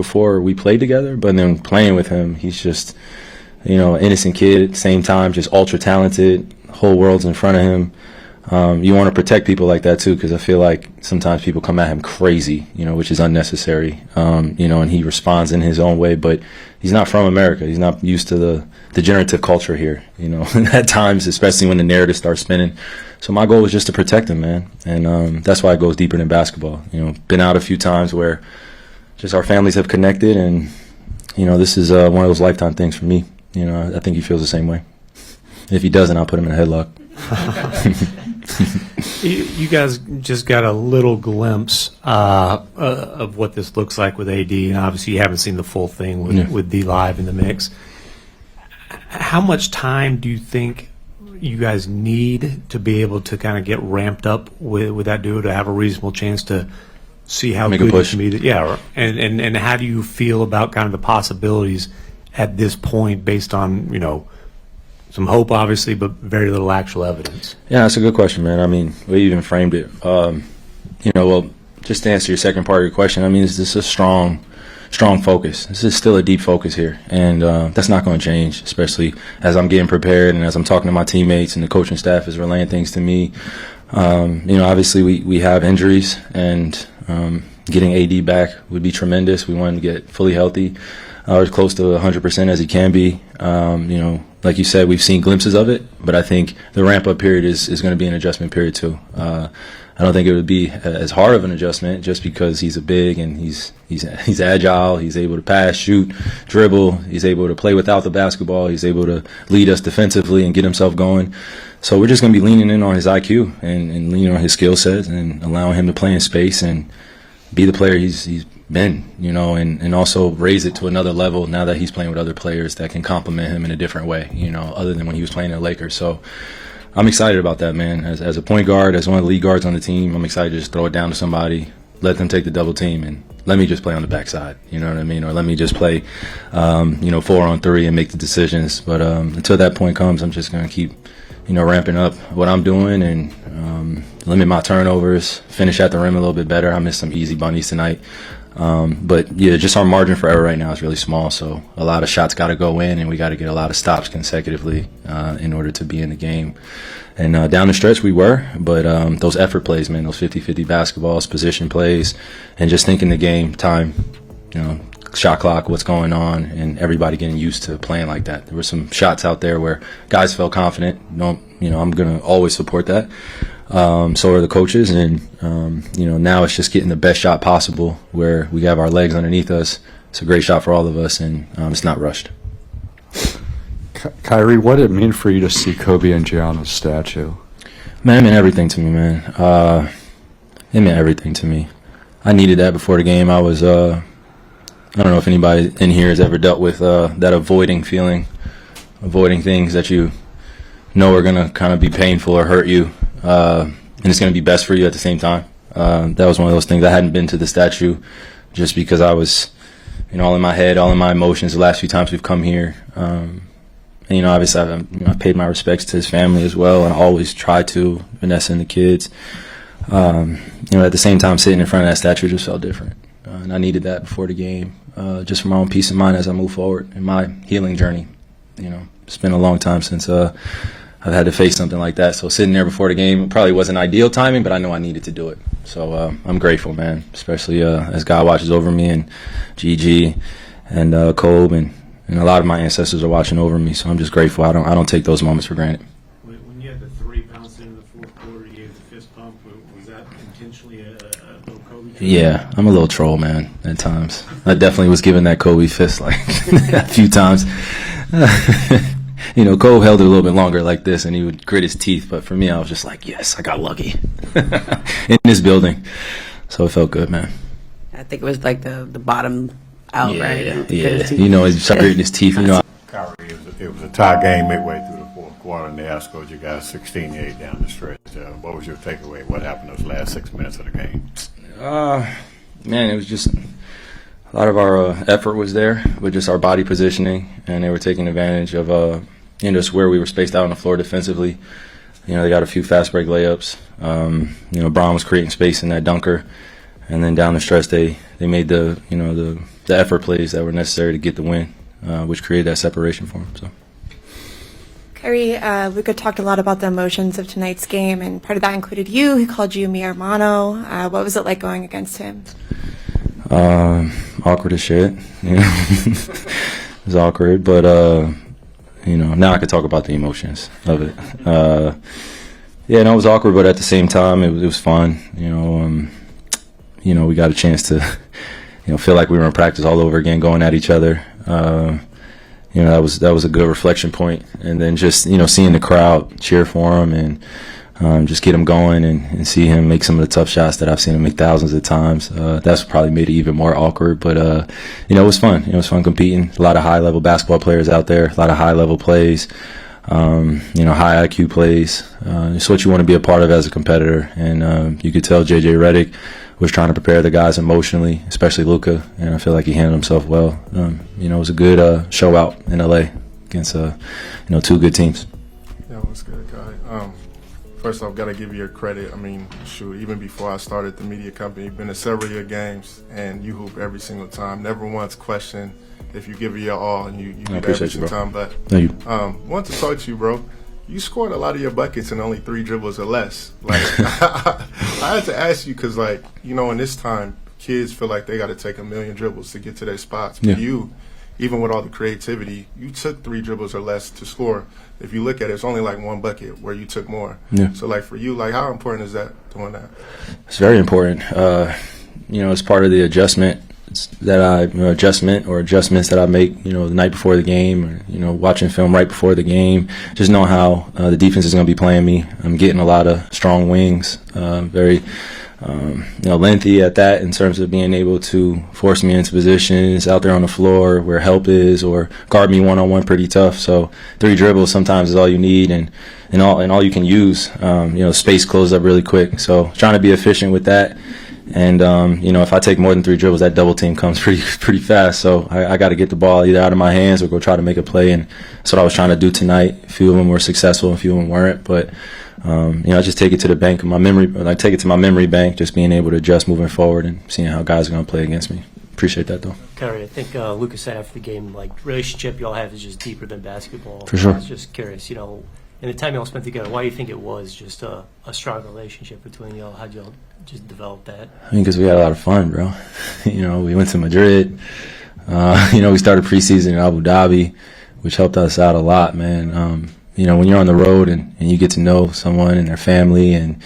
before we played together, but then playing with him, he's just, innocent kid at the same time, just ultra talented. Whole world's in front of him. You want to protect people like that too, because I feel like sometimes people come at him crazy, which is unnecessary. And he responds in his own way, but he's not from America. He's not used to the degenerative culture here, at times, especially when the narrative starts spinning. So my goal was just to protect him, man. And that's why it goes deeper than basketball. Been out a few times where just our families have connected, and, this is one of those lifetime things for me. I think he feels the same way. If he doesn't, I'll put him in a headlock. You guys just got a little glimpse of what this looks like with AD, and obviously you haven't seen the full thing with D Live in the mix. How much time do you think you guys need to be able to kind of get ramped up with that duo to have a reasonable chance to see how Make good a push. you can be? Yeah, and how do you feel about kind of the possibilities at this point based on, some hope, obviously, but very little actual evidence? Yeah, that's a good question, man. I mean, we even framed it. Well, just to answer your second part of your question, I mean, this is a strong focus. This is still a deep focus here, and that's not going to change, especially as I'm getting prepared and as I'm talking to my teammates and the coaching staff is relaying things to me. Obviously we have injuries, and getting AD back would be tremendous. We want him to get fully healthy, as close to 100% as he can be. Like you said, we've seen glimpses of it, but I think the ramp-up period is going to be an adjustment period too. I don't think it would be as hard of an adjustment just because he's a big and he's agile. He's able to pass, shoot, dribble. He's able to play without the basketball. He's able to lead us defensively and get himself going. So we're just going to be leaning in on his IQ and leaning on his skill sets and allowing him to play in space and be the player he's been, and also raise it to another level now that he's playing with other players that can complement him in a different way, other than when he was playing in the Lakers. So I'm excited about that, man. As a point guard, as one of the lead guards on the team, I'm excited to just throw it down to somebody, let them take the double team, and let me just play on the backside, you know what I mean? Or let me just play, 4-on-3 and make the decisions. But until that point comes, I'm just going to keep, ramping up what I'm doing and limit my turnovers, finish at the rim a little bit better. I missed some easy bunnies tonight. But yeah, just our margin for error right now is really small, so a lot of shots got to go in, and we got to get a lot of stops consecutively in order to be in the game. And down the stretch we were, but those effort plays, man, those 50-50 basketballs, position plays, and just thinking the game, time, shot clock, what's going on, and everybody getting used to playing like that. There were some shots out there where guys felt confident. I'm going to always support that. So are the coaches, and now it's just getting the best shot possible where we have our legs underneath us. It's a great shot for all of us, and it's not rushed. Kyrie, what did it mean for you to see Kobe and Gianna's statue? Man, it meant everything to me, man. It meant everything to me. I needed that before the game. I was, I don't know if anybody in here has ever dealt with that avoiding feeling, avoiding things that you know are going to kind of be painful or hurt you. And it's going to be best for you at the same time. That was one of those things. I hadn't been to the statue just because I was, all in my head, all in my emotions the last few times we've come here. And, obviously I paid my respects to his family as well. And I always try to, Vanessa and the kids. At the same time, sitting in front of that statue just felt different. And I needed that before the game, just for my own peace of mind as I move forward in my healing journey. It's been a long time since I've had to face something like that. So sitting there before the game probably wasn't ideal timing, but I know I needed to do it. So I'm grateful, man, especially as God watches over me, and Gigi and Kobe and a lot of my ancestors are watching over me. So I'm just grateful. I don't take those moments for granted. When you had the three bounced into the fourth quarter, you gave the fist pump. Was that intentionally a little Kobe? Yeah, I'm a little troll, man, at times. I definitely was giving that Kobe fist like a few times. Cole held it a little bit longer like this, and he would grit his teeth. But for me, I was just like, yes, I got lucky in this building. So it felt good, man. I think it was like the bottom out, right? Yeah. He started gritting his teeth. Kyrie, it was a tie game midway through the fourth quarter, and they outscored you guys 16-8 down the stretch. What was your takeaway? What happened those last 6 minutes of the game? Man, it was just a lot of our effort was there with just our body positioning, and they were taking advantage of just where we were spaced out on the floor defensively. They got a few fast break layups. Braun was creating space in that dunker, And then down the stretch, they made the effort plays that were necessary to get the win, which created that separation for them. So. Kyrie, Luka talked a lot about the emotions of tonight's game, and part of that included you. He called you mi hermano. What was it like going against him? Awkward as shit. It was awkward, but now I could talk about the emotions of it. It was awkward, but at the same time, it was fun. We got a chance to, feel like we were in practice all over again, going at each other. That was a good reflection point. And then just, seeing the crowd cheer for him and just get him going and see him make some of the tough shots that I've seen him make thousands of times. That's probably made it even more awkward. But, it was fun. It was fun competing. A lot of high-level basketball players out there, a lot of high-level plays, high IQ plays. It's what you want to be a part of as a competitor. And you could tell J.J. Redick was trying to prepare the guys emotionally, especially Luka, and I feel like he handled himself well. It was a good show out in LA against two good teams. Yeah, it was good, guy. First off, got to give you your credit. I mean, even before I started the media company, been to several of your games, and you hoop every single time. Never once question if you give it your all, and you do that every single time. But thank you. Want to talk to you, bro. You scored a lot of your buckets in only 3 dribbles or less. Like, I had to ask you because, in this time, kids feel like they got to take a million dribbles to get to their spots. But you, even with all the creativity, you took 3 dribbles or less to score. If you look at it, it's only like 1 bucket where you took more. Yeah. So, for you, how important is that, doing that? It's very important. It's part of the adjustments that I make, the night before the game, or, watching film right before the game, just know how the defense is going to be playing me. I'm getting a lot of strong wings, very, lengthy at that in terms of being able to force me into positions out there on the floor where help is, or guard me one-on-one pretty tough. So 3 dribbles sometimes is all you need, and all you can use. Space closes up really quick. So trying to be efficient with that. And, if I take more than 3 dribbles, that double team comes pretty fast. So I got to get the ball either out of my hands or go try to make a play. And that's what I was trying to do tonight. A few of them were successful, a few of them weren't. But, I just take it to the bank of my memory. I take it to my memory bank, just being able to adjust moving forward and seeing how guys are going to play against me. Appreciate that, though. Kyrie, I think Luka said after the game, relationship y'all have is just deeper than basketball. For sure. I was just curious, in the time y'all spent together, why do you think it was just a strong relationship between y'all? How'd y'all just develop that? Because we had a lot of fun, bro. We went to Madrid. We started preseason in Abu Dhabi, which helped us out a lot, man. When you're on the road and you get to know someone and their family and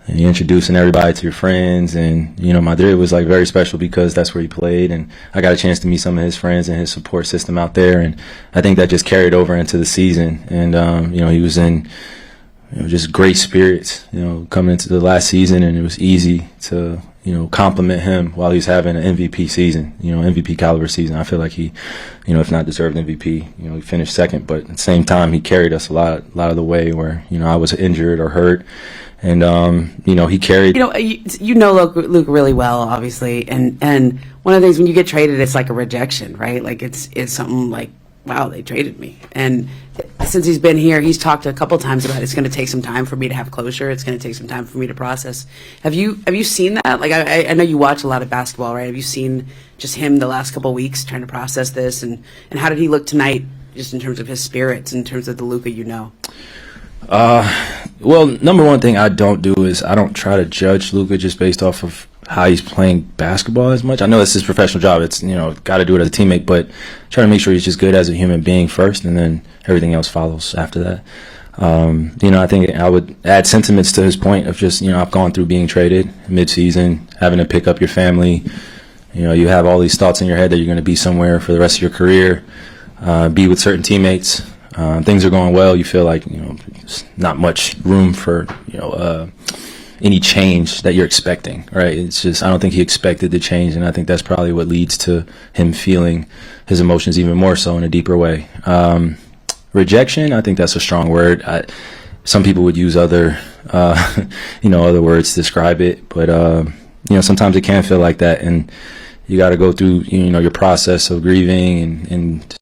you're introducing everybody to your friends, and Madrid was very special because that's where he played, and I got a chance to meet some of his friends and his support system out there, and I think that just carried over into the season. And he was in just great spirits coming into the last season, and it was easy to compliment him while he's having an MVP season, MVP caliber season. I feel like he, if not deserved MVP, he finished second, but at the same time he carried us a lot of the way where I was injured or hurt. And he carried. Luke really well, obviously, and one of the things when you get traded, it's like a rejection, right? It's something like, wow, they traded me. And since he's been here, he's talked a couple times about it's going to take some time for me to have closure. It's going to take some time for me to process. Have you seen that? I know you watch a lot of basketball, right? Have you seen just him the last couple of weeks trying to process this, and how did he look tonight, just in terms of his spirits, in terms of the Luka Well, number one thing I don't do is I don't try to judge Luka just based off of how he's playing basketball as much. I know it's his professional job. It's, got to do it as a teammate, but try to make sure he's just good as a human being first, and then everything else follows after that. I think I would add sentiments to his point of just, I've gone through being traded mid-season, having to pick up your family. You have all these thoughts in your head that you're going to be somewhere for the rest of your career, be with certain teammates. Things are going well. You feel like, there's not much room for, any change that you're expecting, right? It's just, I don't think he expected the change, and I think that's probably what leads to him feeling his emotions even more so in a deeper way. Rejection, I think that's a strong word. Some people would use other words to describe it, but, sometimes it can feel like that, and you got to go through, your process of grieving and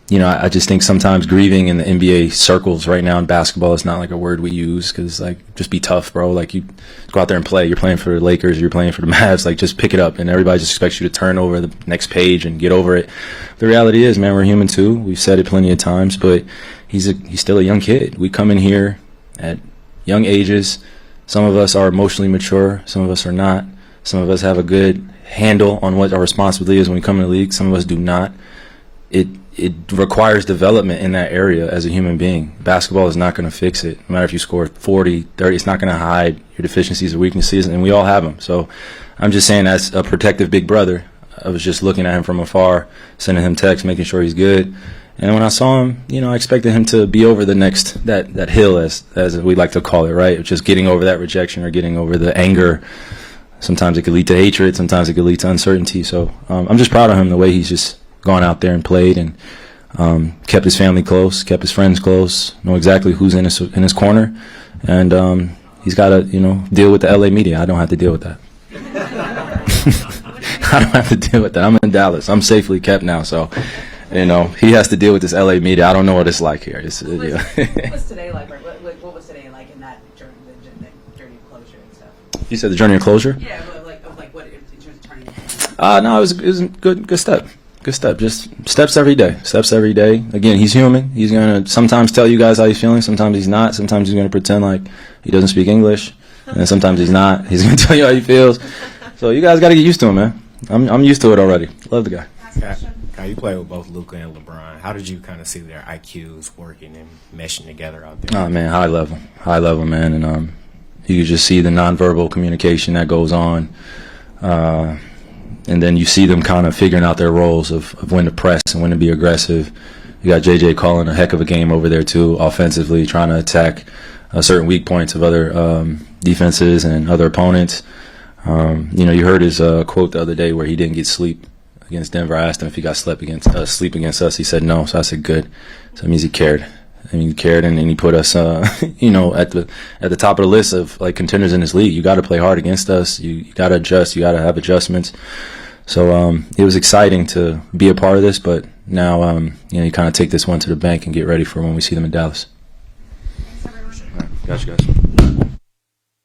I just think sometimes grieving in the NBA circles right now in basketball is not like a word we use because, like, just be tough, bro. Like, you go out there and play. You're playing for the Lakers. You're playing for the Mavs. Like, just pick it up. And everybody just expects you to turn over the next page and get over it. The reality is, man, we're human too. We've said it plenty of times, but he's still a young kid. We come in here at young ages. Some of us are emotionally mature. Some of us are not. Some of us have a good handle on what our responsibility is when we come in the league. Some of us do not. It requires development in that area as a human being. Basketball is not going to fix it. No matter if you score 40, 30, it's not going to hide your deficiencies or weaknesses, and we all have them. So I'm just saying, as a protective big brother, I was just looking at him from afar, sending him texts, making sure he's good. And when I saw him, I expected him to be over the next, that hill, as we like to call it, right? Just getting over that rejection or getting over the anger. Sometimes it could lead to hatred. Sometimes it could lead to uncertainty. So I'm just proud of him, the way he's just gone out there and played and kept his family close, kept his friends close, know exactly who's in his corner. And he's got to, deal with the LA media. I don't have to deal with that. I don't have to deal with that. I'm in Dallas. I'm safely kept now. So, he has to deal with this LA media. I don't know what it's like here. What was today like? What was today like in that journey of closure and stuff? You said the journey of closure? Yeah, like what in terms of turning. No, it was a good step. Good step. Just steps every day. Steps every day. Again, he's human. He's going to sometimes tell you guys how he's feeling. Sometimes he's not. Sometimes he's going to pretend like he doesn't speak English. And sometimes he's not. He's going to tell you how he feels. So you guys got to get used to him, man. I'm used to it already. Love the guy. Guy, you play with both Luka and LeBron. How did you kind of see their IQs working and meshing together out there? Oh, man, high level, man. And you could just see the nonverbal communication that goes on. And then you see them kind of figuring out their roles of when to press and when to be aggressive. You got JJ calling a heck of a game over there too, offensively, trying to attack certain weak points of other defenses and other opponents. You heard his quote the other day where he didn't get sleep against Denver. I asked him if he got sleep against us. He said no. So I said good. So that means he cared. He cared, and he put us, at the top of the list of like contenders in this league. You got to play hard against us. You got to adjust. You got to have adjustments. So it was exciting to be a part of this, but now you kind of take this one to the bank and get ready for when we see them in Dallas. Thanks, everyone. All right. Gotcha, guys.